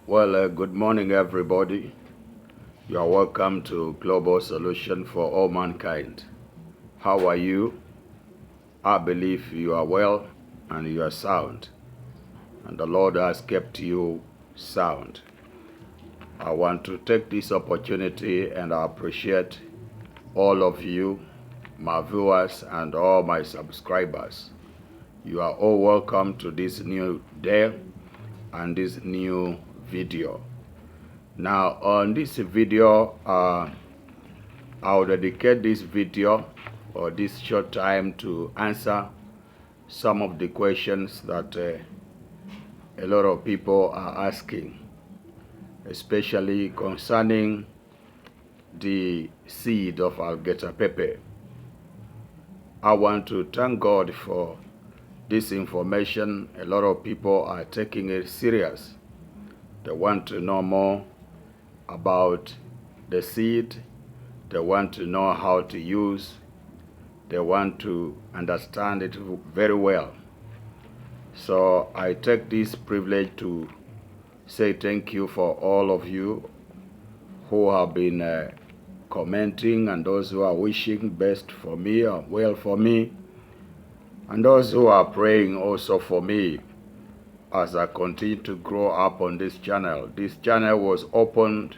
Good morning, everybody. You are welcome to Global Solution for All Mankind. How are you? I believe you are well and you are sound, and the Lord has kept you sound. I want to take this opportunity and I appreciate all of you, my viewers, and all my subscribers. You are all welcome to this new day and this new video. Now, on this video, I'll dedicate this video or this short time to answer some of the questions that a lot of people are asking, especially concerning the seed of alligator pepper. I want to thank God for this information. A lot of people are taking it serious. They want to know more about the seed. They want to know how to use. They want to understand it very well. So I take this privilege to say thank you for all of you who have been commenting, and those who are wishing best for me or well for me, and those who are praying also for me as I continue to grow up on this channel. This channel was opened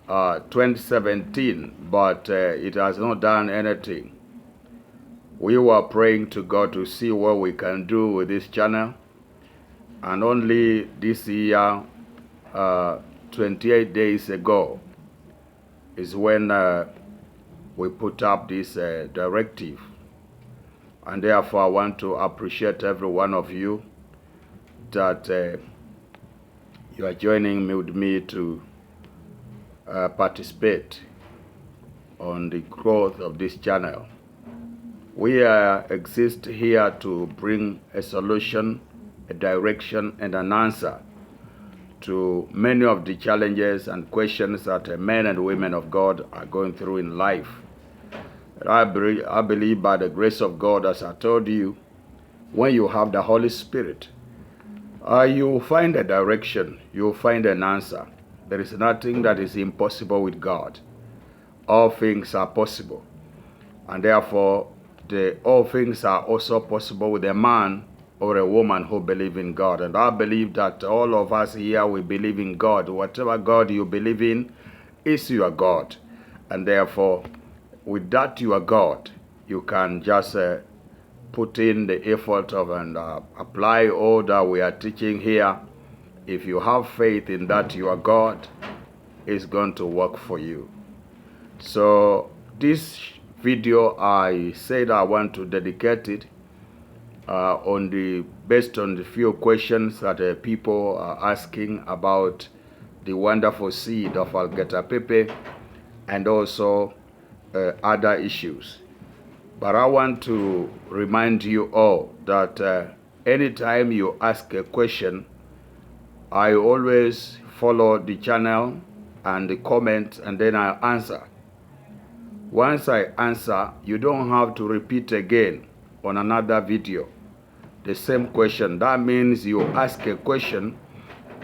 2017, but it has not done anything. We were praying to God to see what we can do with this channel, and only this year, 28 days ago, is when we put up this directive. And therefore, I want to appreciate every one of you that you are joining me with me to participate on the growth of this channel. We exist here to bring a solution, a direction, and an answer to many of the challenges and questions that men and women of God are going through in life. I believe by the grace of God, as I told you, when you have the Holy Spirit, you will find a direction, you will find an answer. There is nothing that is impossible with God. All things are possible. And therefore, all things are also possible with a man or a woman who believe in God. And I believe that all of us here, we believe in God. Whatever God you believe in is your God. And therefore, with that your God, you can just put in the effort of and apply all that we are teaching here. If you have faith in that your God, is going to work for you. So this video, I said I want to dedicate it based on the few questions that people are asking about the wonderful seed of alligator pepper, and also other issues. But I want to remind you all that anytime you ask a question, I always follow the channel and the comment, and then I answer. Once I answer, you don't have to repeat again on another video the same question. That means you ask a question,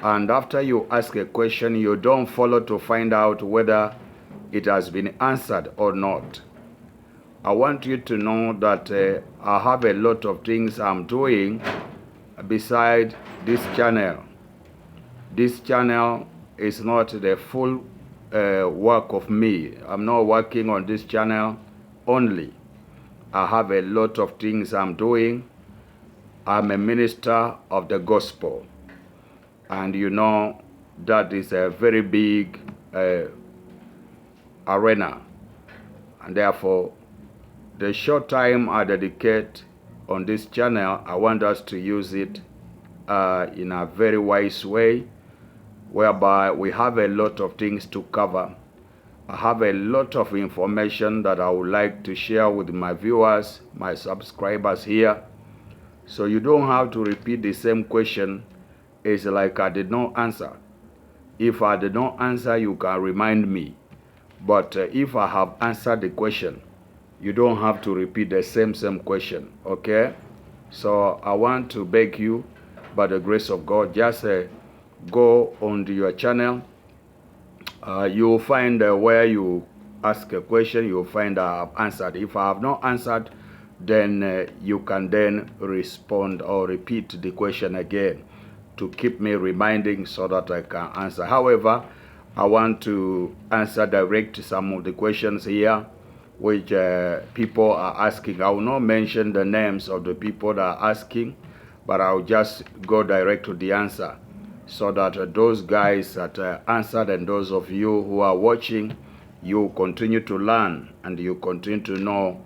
and after you ask a question, you don't follow to find out whether it has been answered or not. I want you to know that I have a lot of things I'm doing beside this channel. This channel is not the full work of me. I'm not working on this channel only. I have a lot of things I'm doing. I'm a minister of the gospel. And you know that is a very big arena. And therefore, the short time I dedicate on this channel, I want us to use it in a very wise way, whereby we have a lot of things to cover. I have a lot of information that I would like to share with my viewers, my subscribers here. So you don't have to repeat the same question. It's like I did not answer. If I did not answer, you can remind me. But if I have answered the question, you don't have to repeat the same question, okay? So I want to beg you, by the grace of God, just go on to your channel. You'll find where you ask a question, you'll find I have answered. If I have not answered, then you can then respond or repeat the question again to keep me reminding so that I can answer. However, I want to answer direct some of the questions here which people are asking. I will not mention the names of the people that are asking, but I'll just go direct to the answer so that those guys that answered and those of you who are watching, you continue to learn and you continue to know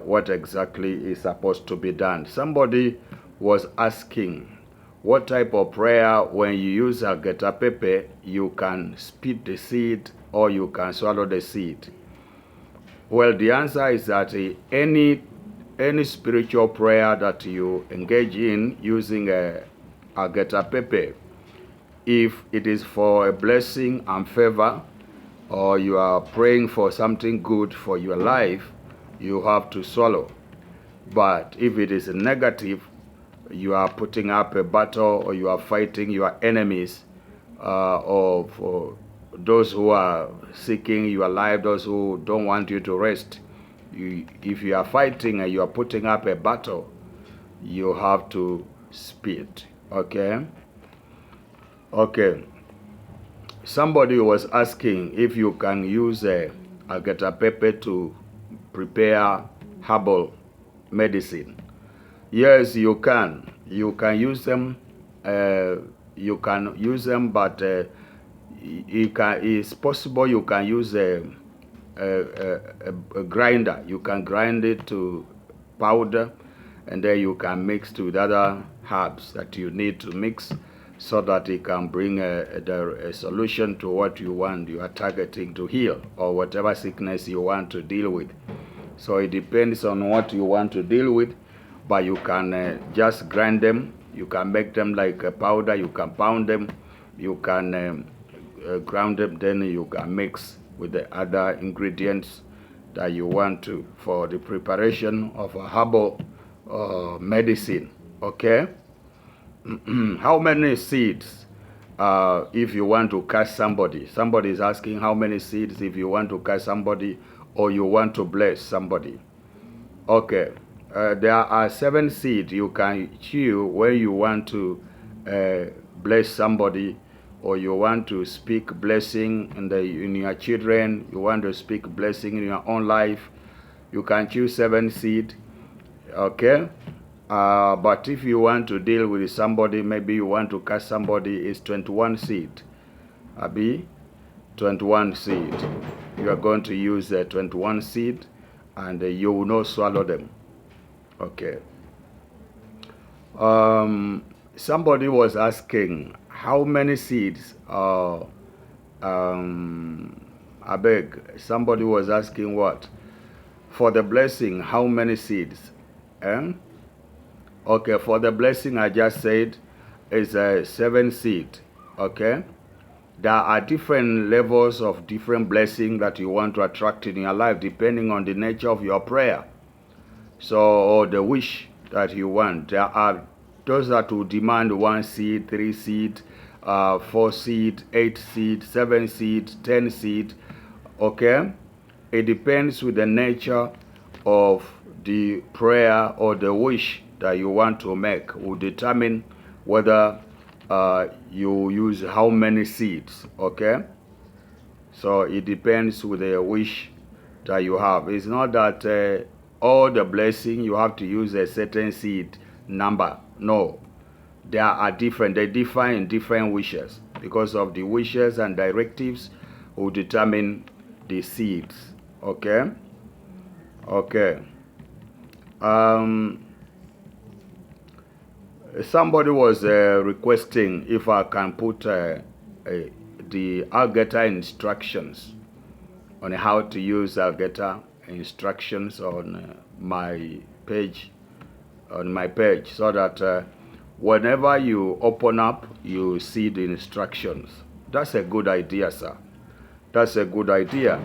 what exactly is supposed to be done. Somebody was asking, what type of prayer, when you use Alligator pepper, you can spit the seed or you can swallow the seed? Well, the answer is that any spiritual prayer that you engage in using Alligator pepper, if it is for a blessing and favor, or you are praying for something good for your life, you have to swallow. But if it is negative, you are putting up a battle or you are fighting your enemies of those who are seeking your life, those who don't want you to rest. If you are fighting and you are putting up a battle, you have to spit. Okay? Okay. Somebody was asking if you can use Alligator pepper to prepare herbal medicine. Yes, you can. You can use them. You can use them, but it's possible you can use a grinder. You can grind it to powder, and then you can mix with other herbs that you need to mix so that it can bring a solution to what you want, you are targeting to heal, or whatever sickness you want to deal with. So it depends on what you want to deal with, but you can just grind them. You can make them like a powder. You can pound them. You can ground them. Then you can mix with the other ingredients that you want to for the preparation of a herbal medicine. Okay? How many seeds if you want to catch somebody? Somebody is asking how many seeds if you want to catch somebody or you want to bless somebody. Okay. There are 7 seeds you can chew when you want to bless somebody, or you want to speak blessing in your children, you want to speak blessing in your own life. You can choose 7 seeds. Okay? But if you want to deal with somebody, maybe you want to catch somebody, it's 21 seed. Abi, 21 seed. You are going to use 21 seed, and you will not swallow them. Okay. Somebody was asking how many seeds. I beg. Somebody was asking what? For the blessing, how many seeds? Okay, for the blessing I just said is 7 seed. Okay? There are different levels of different blessing that you want to attract in your life depending on the nature of your prayer. So, or the wish that you want. There are those that will demand 1 seed, 3 seed, 4 seed, 8 seed, 7 seed, 10 seed. Okay? It depends with the nature of the prayer or the wish that you want to make will determine whether you use how many seeds. Okay? So it depends with the wish that you have. It's not that all the blessing you have to use a certain seed number. No. They are different. They differ in different wishes. Because of the wishes and directives will determine the seeds. Okay? Okay. Somebody was requesting if I can put the Alligator instructions on how to use Alligator instructions on my page, so that whenever you open up, you see the instructions. That's a good idea, sir. That's a good idea.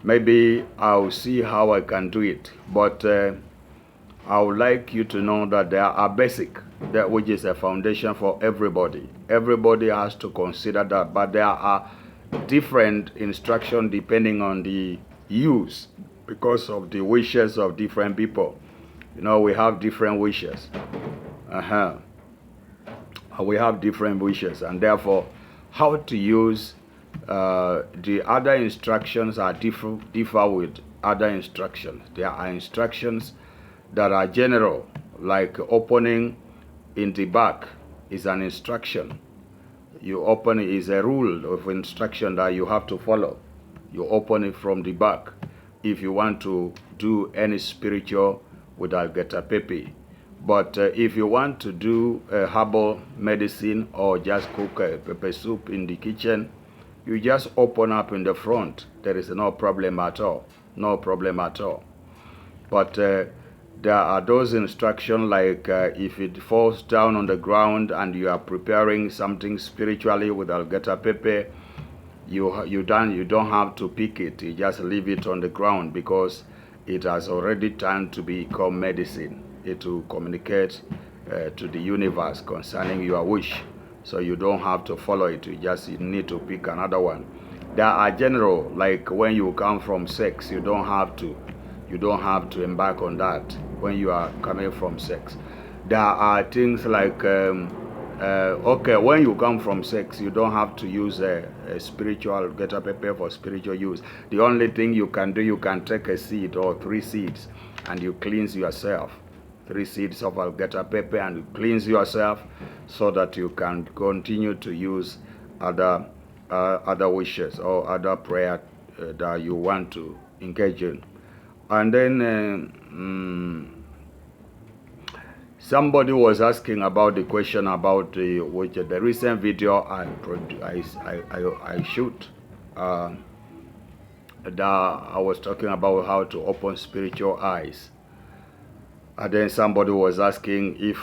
Maybe I'll see how I can do it. But I would like you to know that there are basic, that which is a foundation for everybody. Everybody has to consider that, but there are different instructions depending on the use because of the wishes of different people. We have different wishes. We have different wishes, and therefore how to use the other instructions are differ with other instructions. There are instructions that are general, like opening in the back is an instruction. You open it is a rule of instruction that you have to follow. You open it from the back if you want to do any spiritual with Alligator pepe. But if you want to do a herbal medicine or just cook a pepper soup in the kitchen, you just open up in the front. There is no problem at all. No problem at all. But there are those instructions like if it falls down on the ground and you are preparing something spiritually with Alligator pepe, you don't have to pick it. You just leave it on the ground because it has already turned to become medicine. It will communicate to the universe concerning your wish. So you don't have to follow it. You need to pick another one. There are general, like when you come from sex, you don't have to embark on that when you are coming from sex. There are things like okay, when you come from sex, you don't have to use a spiritual Alligator pepe for spiritual use. The only thing you can do, you can take a seed or 3 seeds and you cleanse yourself. 3 seeds of Alligator pepe and you cleanse yourself so that you can continue to use other wishes or other prayer that you want to engage in. And then somebody was asking about the question about the recent video I shoot. That I was talking about how to open spiritual eyes. And then somebody was asking if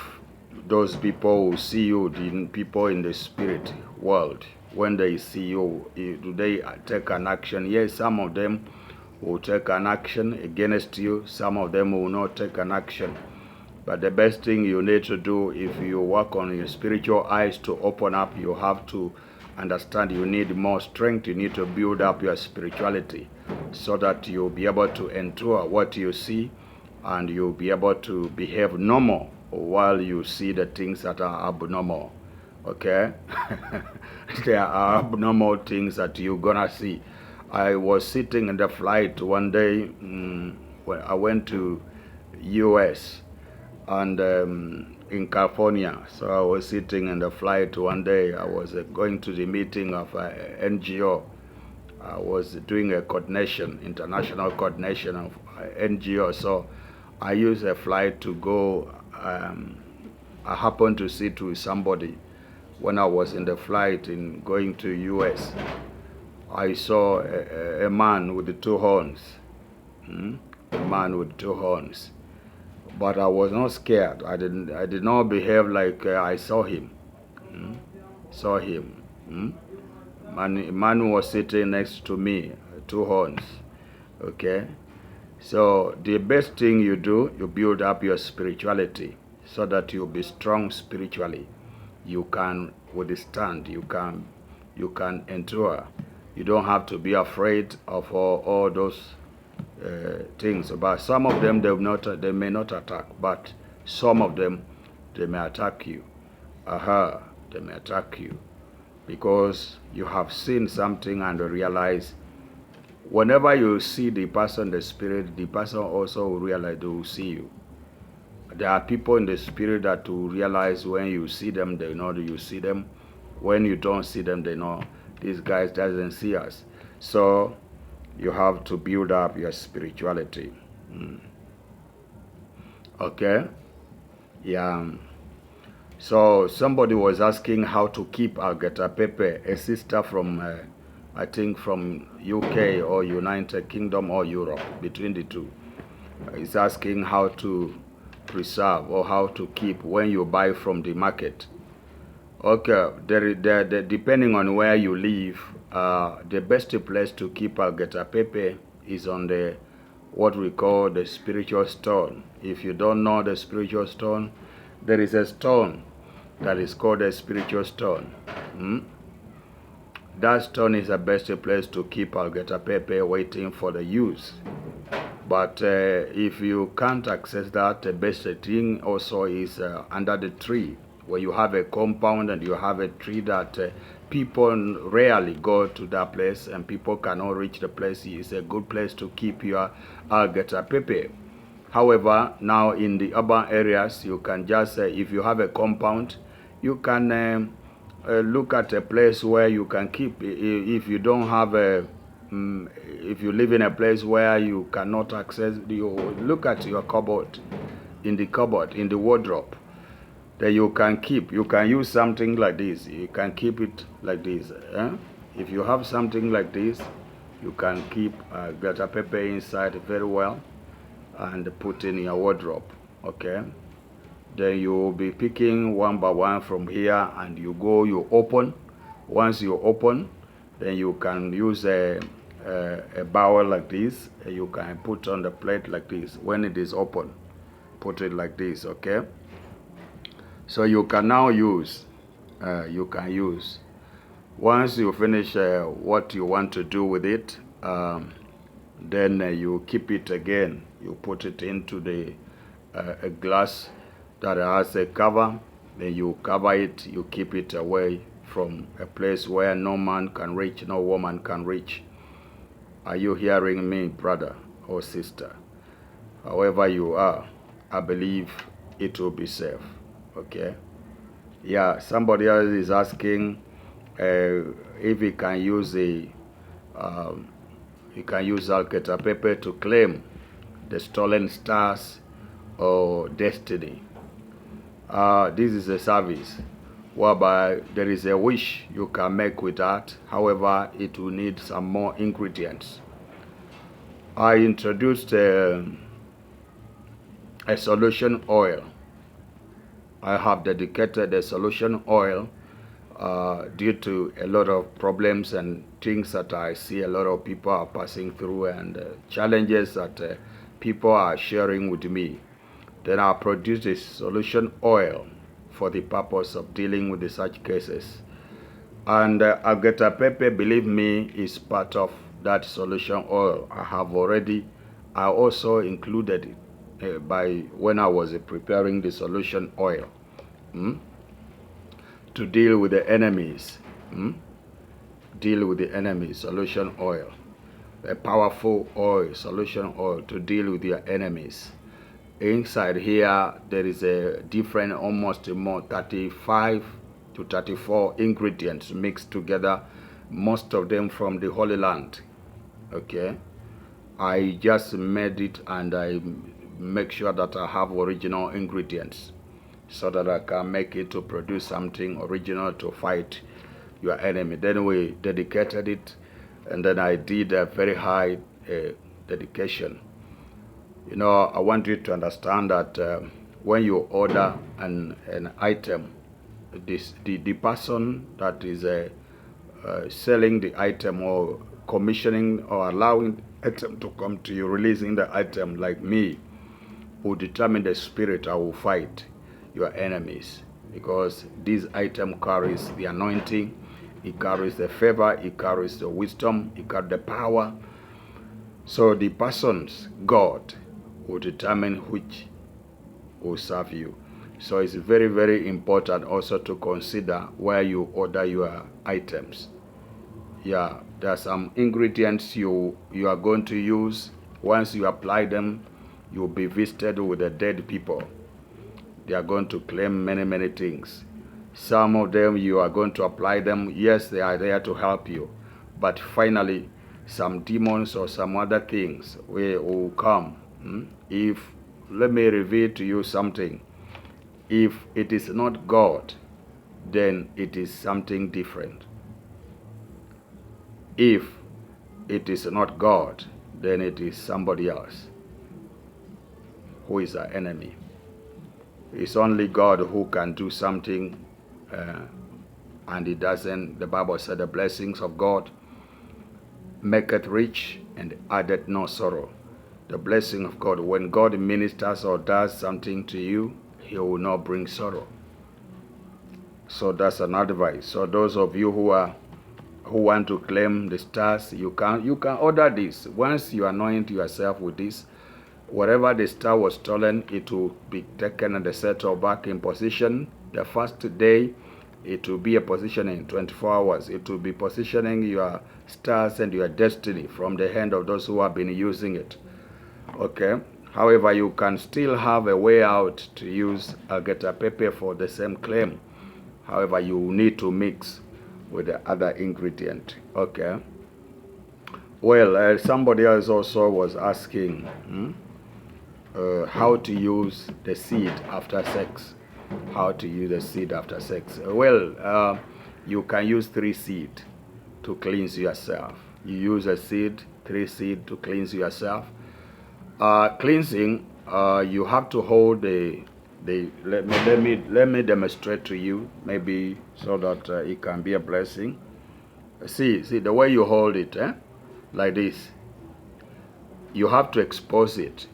those people who see you, the people in the spirit world, when they see you, do they take an action? Yes, some of them will take an action against you. Some of them will not take an action. But the best thing you need to do if you work on your spiritual eyes to open up, you have to understand you need more strength. You need to build up your spirituality so that you'll be able to endure what you see and you'll be able to behave normal while you see the things that are abnormal. Okay? There are abnormal things that you're gonna see. I was sitting in the flight one day when I went to US and in California. So I was sitting in the flight one day. I was going to the meeting of NGO. I was doing a coordination, international coordination of NGO. So I used a flight to go. I happened to sit with somebody when I was in the flight in going to US. I saw a man with the 2 horns. A man with 2 horns. But I was not scared. I did not behave like I saw him. Saw him. Man was sitting next to me, 2 horns. Okay? So the best thing you do, you build up your spirituality so that you'll be strong spiritually. You can withstand, you can endure. You don't have to be afraid of all those things. But some of them they may not attack, but some of them they may attack you. They may attack you because you have seen something and realize. Whenever you see the person, the spirit, the person also will realize they will see you. There are people in the spirit that will realize when you see them, they know that you see them. When you don't see them, they know these guys doesn't see us. So you have to build up your spirituality. Okay? Yeah. So somebody was asking how to keep Alligator pepe, a sister from I think from UK or United Kingdom or Europe, between the two. Is asking how to preserve or how to keep when you buy from the market. Okay, depending on where you live, the best place to keep Alligator pepe is on the what we call the spiritual stone. If you don't know the spiritual stone, there is a stone that is called a spiritual stone. That stone is the best place to keep alligator pepper waiting for the use. But if you can't access that, the best thing also is under the tree, where you have a compound and you have a tree that people rarely go to that place and people cannot reach the place. It's a good place to keep your alligator pepper. However, now in the urban areas, you can just, if you have a compound, you can look at a place where you can keep. If you don't have a if you live in a place where you cannot access, you look at your cupboard, in the wardrobe, that you can keep. You can use something like this. You can keep it like this. If you have something like this, you can keep alligator pepper inside very well and put in your wardrobe. Okay. Then you will be picking one by one from here, and you open. Once you open, then you can use a bowl like this. You can put on the plate like this. When it is open, put it like this, okay? So you can now use, once you finish what you want to do with it, then you keep it again. You put it into the a glass that has a cover. Then you cover it. You keep it away from a place where no man can reach, no woman can reach. Are you hearing me, brother or sister? However you are, I believe it will be safe. Okay? Yeah, somebody else is asking if he can use alligator pepper to claim the stolen stars or destiny. This is a service whereby there is a wish you can make with that. However, it will need some more ingredients. I introduced a solution oil. I have dedicated a solution oil due to a lot of problems and things that I see a lot of people are passing through, and challenges that people are sharing with me. Then I produced a solution oil for the purpose of dealing with such cases. And alligator pepper, believe me, is part of that solution oil. I also included it when I was preparing the solution oil to deal with the enemies. Deal with the enemies, solution oil. A powerful oil, solution oil, to deal with your enemies. Inside here, there is a different, almost more 35 to 34 ingredients mixed together, most of them from the Holy Land. Okay, I just made it, and I make sure that I have original ingredients so that I can make it to produce something original to fight your enemy. Then we dedicated it, and then I did a very high dedication. You know, I want you to understand that when you order an item, the person that is selling the item or commissioning or allowing the item to come to you, releasing the item, like me, will determine the spirit I will fight your enemies, because this item carries the anointing, it carries the favor, it carries the wisdom, it carries the power. So the person's God will determine which will serve you. So it's very, very important also to consider where you order your items. Yeah, there are some ingredients you are going to use. Once you apply them, you'll be visited with the dead people. They are going to claim many, many things. Some of them you are going to apply them. Yes, they are there to help you. But finally, some demons or some other things will come. Let me reveal to you something. If it is not God, then it is something different. If it is not God, then it is somebody else who is our enemy. It's only God who can do something, and it doesn't. The Bible said the blessings of God make it rich and added no sorrow. the blessing of God. When God ministers or does something to you, He will not bring sorrow. So that's an advice. So those of you who want to claim the stars, you can order this. Once you anoint yourself with this, wherever the star was stolen, it will be taken and settled back in position. The first day, it will be a position in 24 hours. It will be positioning your stars and your destiny from the hand of those who have been using it. Okay? However, you can still have a way out to use Alligator pepper for the same claim. However, you need to mix with the other ingredient. Okay? Well, somebody else also was asking how to use the seed after sex. How to use the seed after sex. Well, you can use 3 seed to cleanse yourself. You use a seed, 3 seed to cleanse yourself. Cleansing, you have to hold let me demonstrate to you, maybe so that it can be a blessing. See the way you hold it, like this. You have to expose it.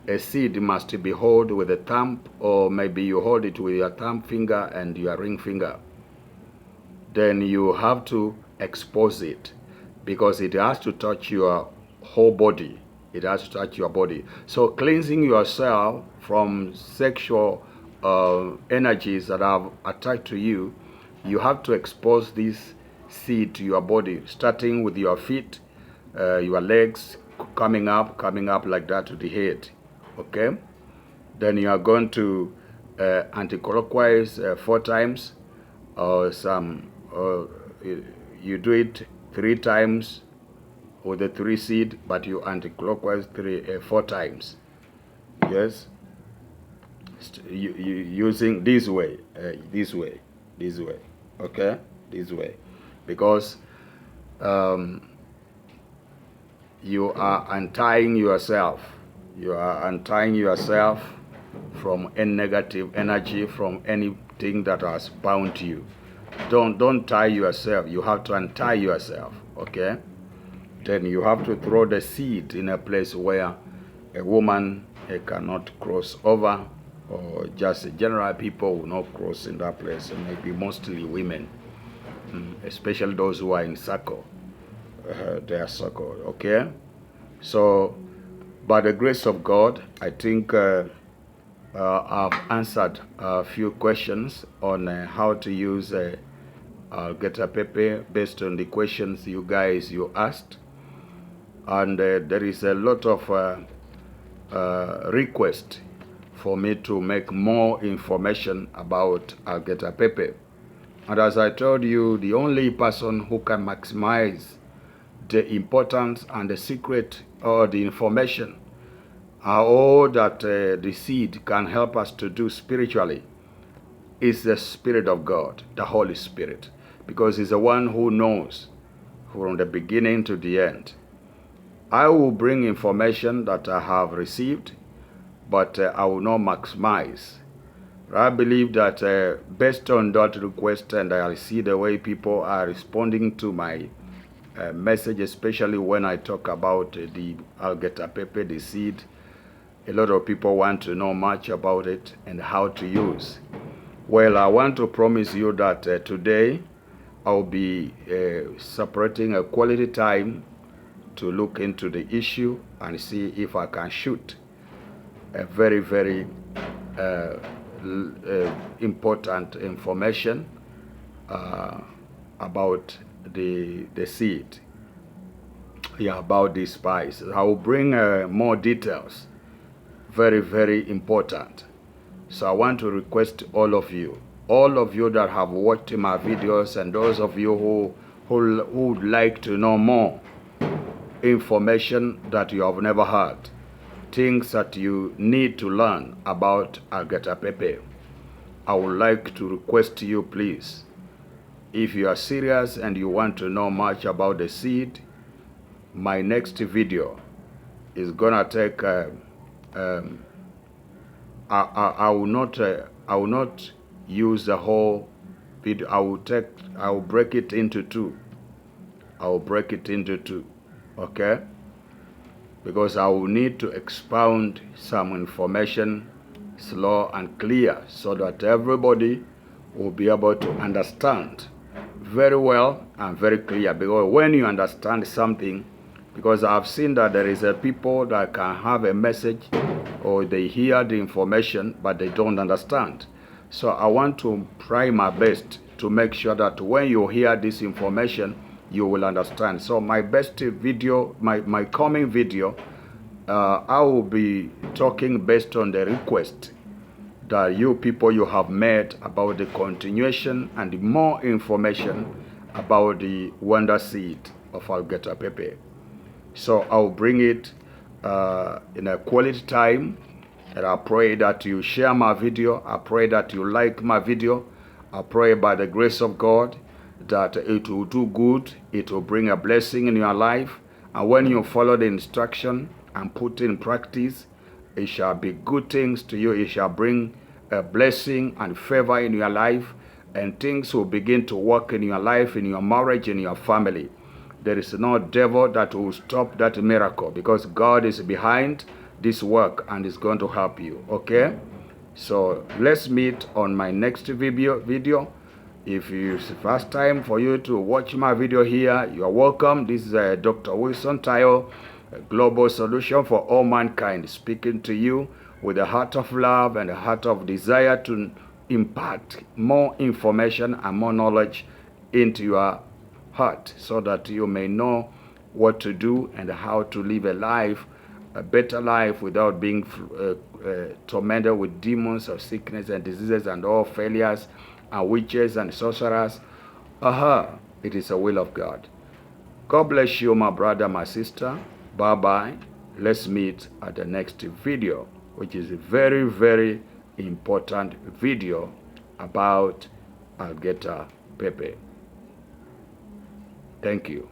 A seed must be held with a thumb, or maybe you hold it with your thumb finger and your ring finger. Then you have to expose it because it has to touch your whole body. It has to touch your body. So cleansing yourself from sexual energies that are attached to you, you have to expose this seed to your body, starting with your feet, your legs, coming up like that to the head. Okay? Then you are going to anti-clockwise 4 times, or you do it 3 times with the 3 seed, but you anti-clockwise 4 times. Yes, you using this way, okay, this way, because you are untying yourself. You are untying yourself from any negative energy, from anything that has bound you. Don't tie yourself. You have to untie yourself. Okay. Then you have to throw the seed in a place where a woman cannot cross over, or just general people will not cross in that place. Maybe mostly women, especially those who are in circle, their circle. Okay. So, by the grace of God, I think I've answered a few questions on how to use Alligator pepper based on the questions you asked. And there is a lot of request for me to make more information about Alligator pepper. And as I told you, the only person who can maximize the importance and the secret or the information, all that the seed can help us to do spiritually, is the Spirit of God, the Holy Spirit, because He's the one who knows from the beginning to the end. I will bring information that I have received, but I will not maximize. I believe that based on that request, and I see the way people are responding to my message, especially when I talk about the Alligator pepper, the seed, a lot of people want to know much about it and how to use. Well, I want to promise you that today I'll be separating a quality time to look into the issue and see if I can shoot a very, very important information about the seed. Yeah, about this spice. I will bring more details. Very, very important. So I want to request all of you that have watched my videos, and those of you who would like to know more information that you have never heard, things that you need to learn about Alligator pepper, I would like to request you, please, if you are serious and you want to know much about the seed, my next video is gonna take I will not use the whole video. I will break it into 2. Okay? because I will need to expound some information slow and clear so that everybody will be able to understand very well and very clear. Because when you understand something, because I've seen that there is a people that can have a message or they hear the information but they don't understand. So I want to try my best to make sure that when you hear this information, you will understand. So my best video, my coming video, I will be talking based on the request that you people you have made about the continuation and more information about the wonder seed of alligator pepper. So I'll bring it in a quality time, and I pray that you share my video. I pray that you like my video. I pray by the grace of God that it will do good. It will bring a blessing in your life. And when you follow the instruction and put in practice, it shall be good things to you. It shall bring a blessing and favor in your life, and things will begin to work in your life, in your marriage, in your family. There is no devil that will stop that miracle, because God is behind this work and is going to help you. Okay? So let's meet on my next video. If it's the first time for you to watch my video here, you are welcome. This is Dr. Wilson Tayo, a global solution for all mankind, speaking to you with a heart of love and a heart of desire to impart more information and more knowledge into your heart, so that you may know what to do and how to live a life, a better life, without being tormented with demons of sickness and diseases and all failures and witches and sorcerers. It is the will of God. God bless you, my brother, my sister. Bye-bye. Let's meet at the next video, which is a very, very important video about alligator pepper. Thank you.